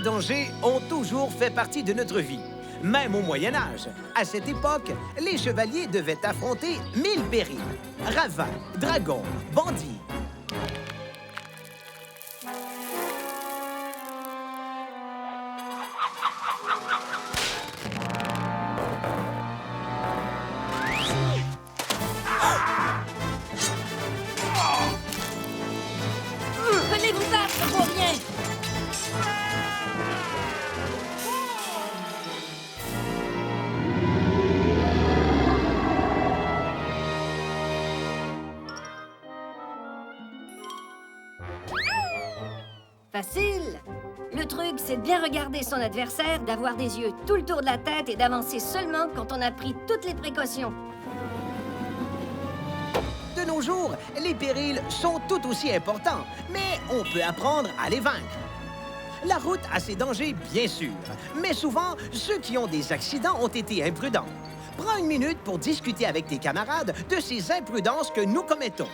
dangers ont toujours fait partie de notre vie, même au Moyen Âge. À cette époque, les chevaliers devaient affronter 1000 périls. Ravins, dragons, bandits. Venez vous battre pour rien! Facile! Le truc, c'est de bien regarder son adversaire, d'avoir des yeux tout le tour de la tête et d'avancer seulement quand on a pris toutes les précautions. De nos jours, les périls sont tout aussi importants, mais on peut apprendre à les vaincre. La route a ses dangers, bien sûr, mais souvent, ceux qui ont des accidents ont été imprudents. Prends une minute pour discuter avec tes camarades de ces imprudences que nous commettons.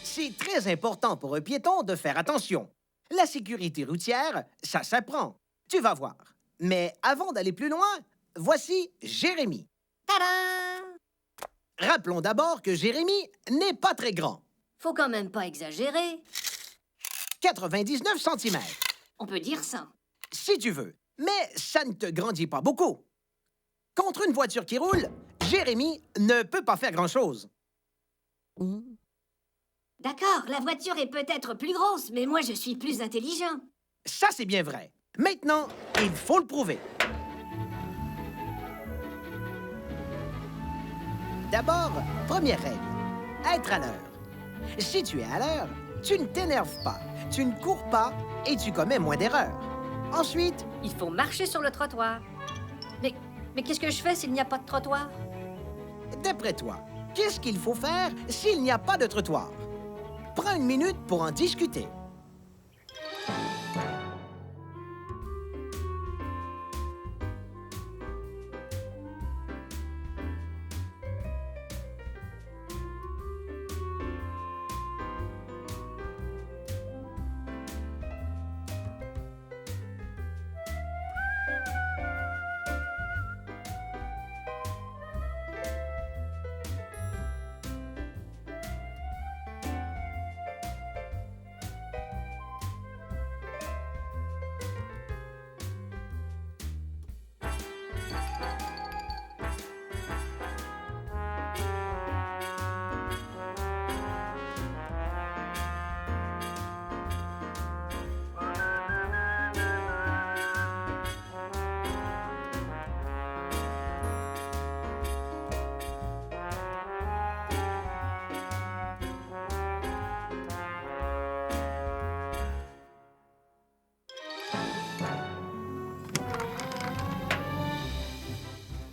C'est très important pour un piéton de faire attention. La sécurité routière, ça s'apprend. Tu vas voir. Mais avant d'aller plus loin, voici Jérémy. Tadam! Rappelons d'abord que Jérémy n'est pas très grand. Faut quand même pas exagérer. 99 cm, On peut dire ça. si tu veux. Mais ça ne te grandit pas beaucoup. Contre une voiture qui roule, Jérémy ne peut pas faire grand-chose. D'accord, la voiture est peut-être plus grosse, mais moi je suis plus intelligent. Ça, c'est bien vrai. Maintenant, il faut le prouver. D'abord, première règle, être à l'heure. Si tu es à l'heure, tu ne t'énerves pas, tu ne cours pas et tu commets moins d'erreurs. Ensuite, Il faut marcher sur le trottoir. Mais qu'est-ce que je fais s'il n'y a pas de trottoir? d'après toi, qu'est-ce qu'il faut faire s'il n'y a pas de trottoir? Prends une minute pour en discuter.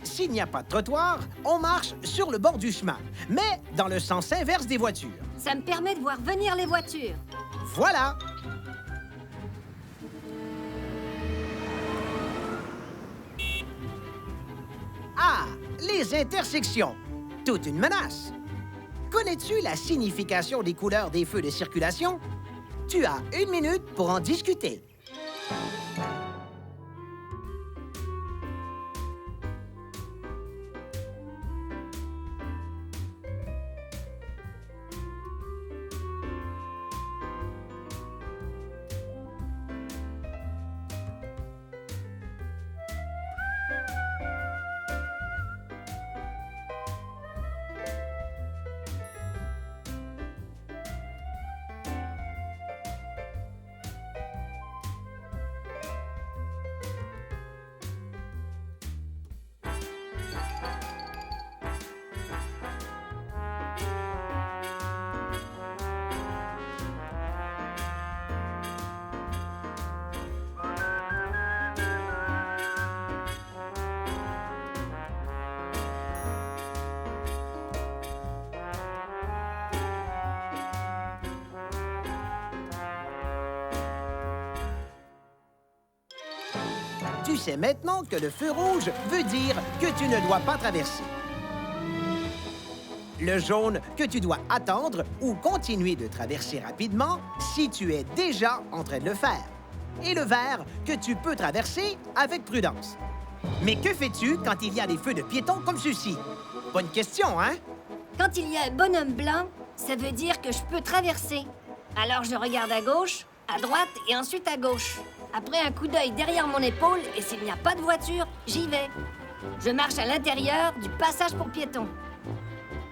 S'il n'y a pas de trottoir, on marche sur le bord du chemin, mais dans le sens inverse des voitures. Ça me permet de voir venir les voitures. Voilà! Ah, les intersections. Toute une menace. Connais-tu la signification des couleurs des feux de circulation? Tu as une minute pour en discuter. Tu sais maintenant que le feu rouge veut dire que tu ne dois pas traverser. Le jaune que tu dois attendre ou continuer de traverser rapidement si tu es déjà en train de le faire. Et le vert que tu peux traverser avec prudence. Mais que fais-tu quand il y a des feux de piétons comme ceux-ci? Bonne question, hein? Quand il y a un bonhomme blanc, ça veut dire que je peux traverser. Alors je regarde à gauche, à droite et ensuite à gauche. Après un coup d'œil derrière mon épaule, et s'il n'y a pas de voiture, j'y vais. Je marche à l'intérieur du passage pour piétons.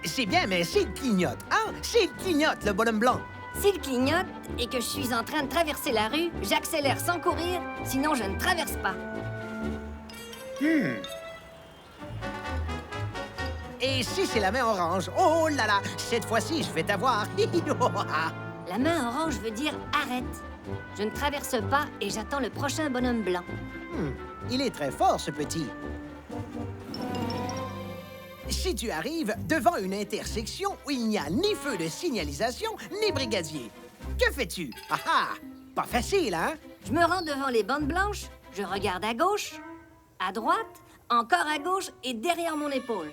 C'est bien, mais s'il clignote, hein? S'il clignote, le bonhomme blanc. S'il clignote et que je suis en train de traverser la rue, j'accélère sans courir, sinon je ne traverse pas. Et si c'est la main orange? Oh là là, cette fois-ci, je vais t'avoir. La main orange veut dire arrête. Je ne traverse pas et j'attends le prochain bonhomme blanc. Il est très fort, ce petit. Si tu arrives devant une intersection où il n'y a ni feu de signalisation, ni brigadier, que fais-tu? Ah ah! Pas facile, hein? Je me rends devant les bandes blanches, je regarde à gauche, à droite, encore à gauche et derrière mon épaule.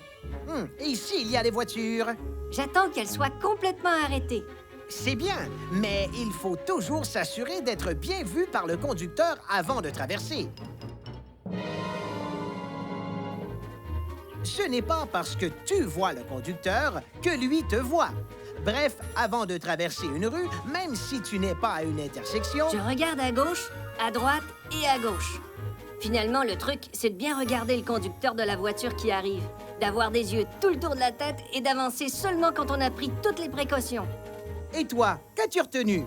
Et ici, il y a des voitures. J'attends qu'elles soient complètement arrêtées. C'est bien, mais il faut toujours s'assurer d'être bien vu par le conducteur avant de traverser. Ce n'est pas parce que tu vois le conducteur que lui te voit. Bref, avant de traverser une rue, même si tu n'es pas à une intersection... Je regarde à gauche, à droite et à gauche. Finalement, le truc, c'est de bien regarder le conducteur de la voiture qui arrive, d'avoir des yeux tout le tour de la tête et d'avancer seulement quand on a pris toutes les précautions. Et toi, qu'as-tu retenu?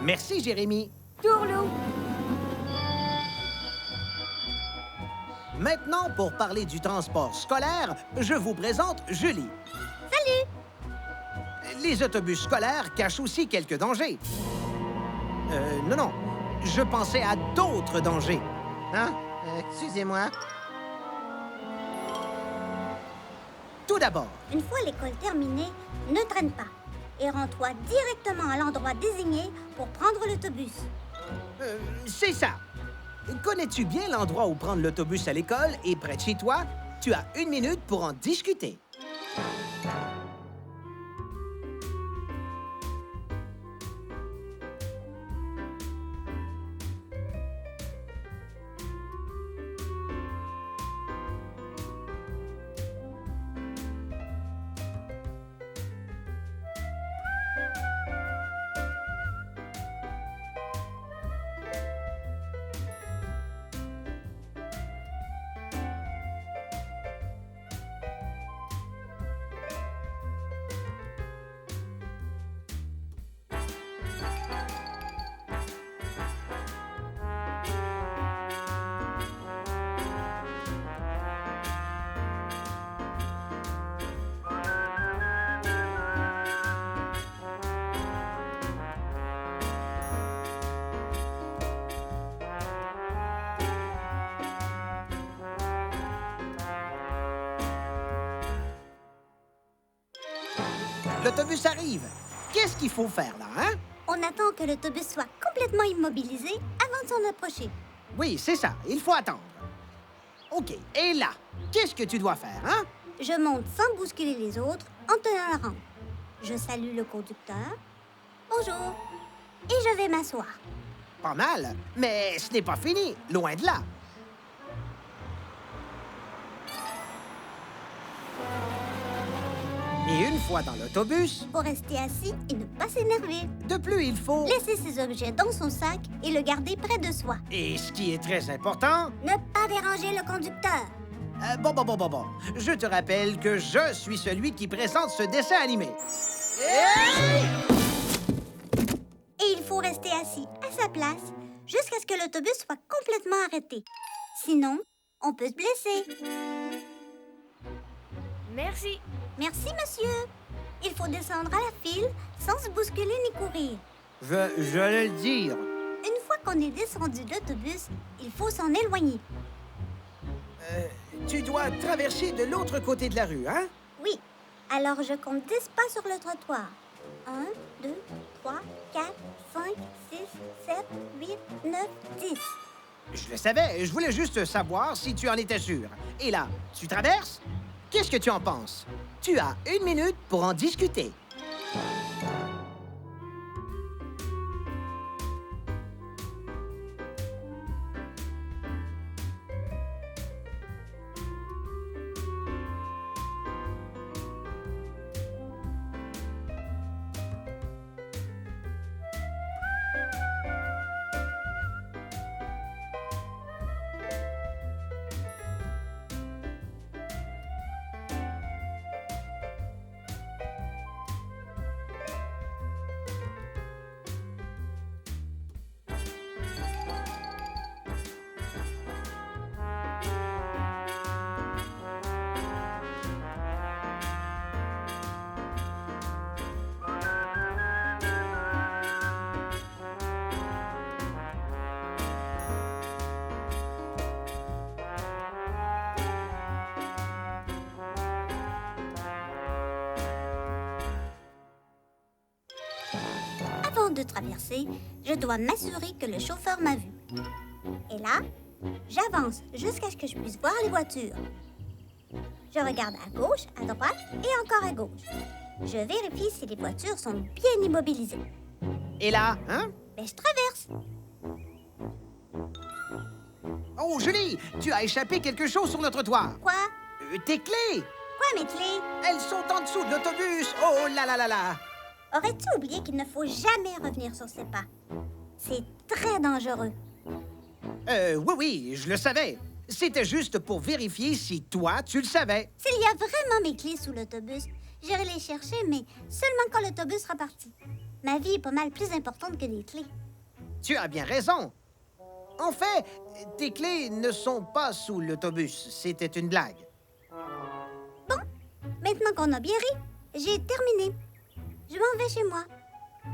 Merci, Jérémy. Tourlou! Maintenant, pour parler du transport scolaire, je vous présente Julie. Salut! Les autobus scolaires cachent aussi quelques dangers. Non, je pensais à d'autres dangers. Hein? Excusez-moi. Tout d'abord, Une fois l'école terminée, ne traîne pas et rends-toi directement à l'endroit désigné pour prendre l'autobus. c'est ça. Connais-tu bien l'endroit où prendre l'autobus à l'école et près de chez toi? Tu as 1 minute pour en discuter. L'autobus arrive. Qu'est-ce qu'il faut faire là, hein? On attend que l'autobus soit complètement immobilisé avant de s'en approcher. Oui, c'est ça. Il faut attendre. OK. Et là, qu'est-ce que tu dois faire, hein? Je monte sans bousculer les autres en tenant la rampe. Je salue le conducteur. Bonjour. Et je vais m'asseoir. Pas mal, mais ce n'est pas fini, loin de là. Et une fois dans l'autobus, Faut rester assis et ne pas s'énerver. de plus, il faut... Laisser ses objets dans son sac et le garder près de soi. Et ce qui est très important... Ne pas déranger le conducteur. Bon. Je te rappelle que je suis celui qui présente ce dessin animé. Et il faut rester assis à sa place jusqu'à ce que l'autobus soit complètement arrêté. Sinon, on peut se blesser. Merci. Merci, monsieur. Il faut descendre à la file sans se bousculer ni courir. J'allais le dire. Une fois qu'on est descendu de l'autobus, il faut s'en éloigner. Tu dois traverser de l'autre côté de la rue, hein? Oui. Alors, je compte 10 pas sur le trottoir. 1, 2, 3, 4, 5, 6, 7, 8, 9, 10. Je le savais, je voulais juste savoir si tu en étais sûr. Et là, tu traverses? Qu'est-ce que tu en penses? Tu as 1 minute pour en discuter. Avant de traverser, je dois m'assurer que le chauffeur m'a vu. Et là, j'avance jusqu'à ce que je puisse voir les voitures. Je regarde à gauche, à droite et encore à gauche. Je vérifie si les voitures sont bien immobilisées. Et là, hein? Mais je traverse. Oh, Julie, tu as échappé quelque chose sur le trottoir. Quoi? Tes clés! Quoi, mes clés? Elles sont en dessous de l'autobus. Oh là là là là! Aurais-tu oublié qu'il ne faut jamais revenir sur ses pas? C'est très dangereux. Oui, je le savais. C'était juste pour vérifier si toi, tu le savais. S'il y a vraiment mes clés sous l'autobus, j'irai les chercher, mais seulement quand l'autobus sera parti. Ma vie est pas mal plus importante que des clés. Tu as bien raison. En fait, tes clés ne sont pas sous l'autobus. C'était une blague. Bon, maintenant qu'on a bien ri, j'ai terminé. Je m'en vais chez moi.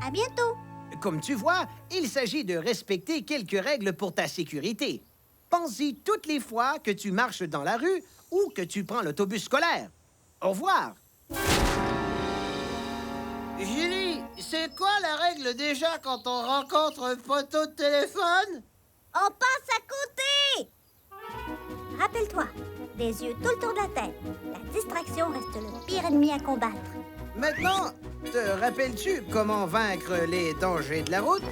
À bientôt. Comme tu vois, il s'agit de respecter quelques règles pour ta sécurité. Pense-y toutes les fois que tu marches dans la rue ou que tu prends l'autobus scolaire. Au revoir. Julie, c'est quoi la règle déjà quand on rencontre un poteau de téléphone? On passe à côté! Rappelle-toi, des yeux tout le tour de la tête. La distraction reste le pire ennemi à combattre. Maintenant, te rappelles-tu comment vaincre les dangers de la route?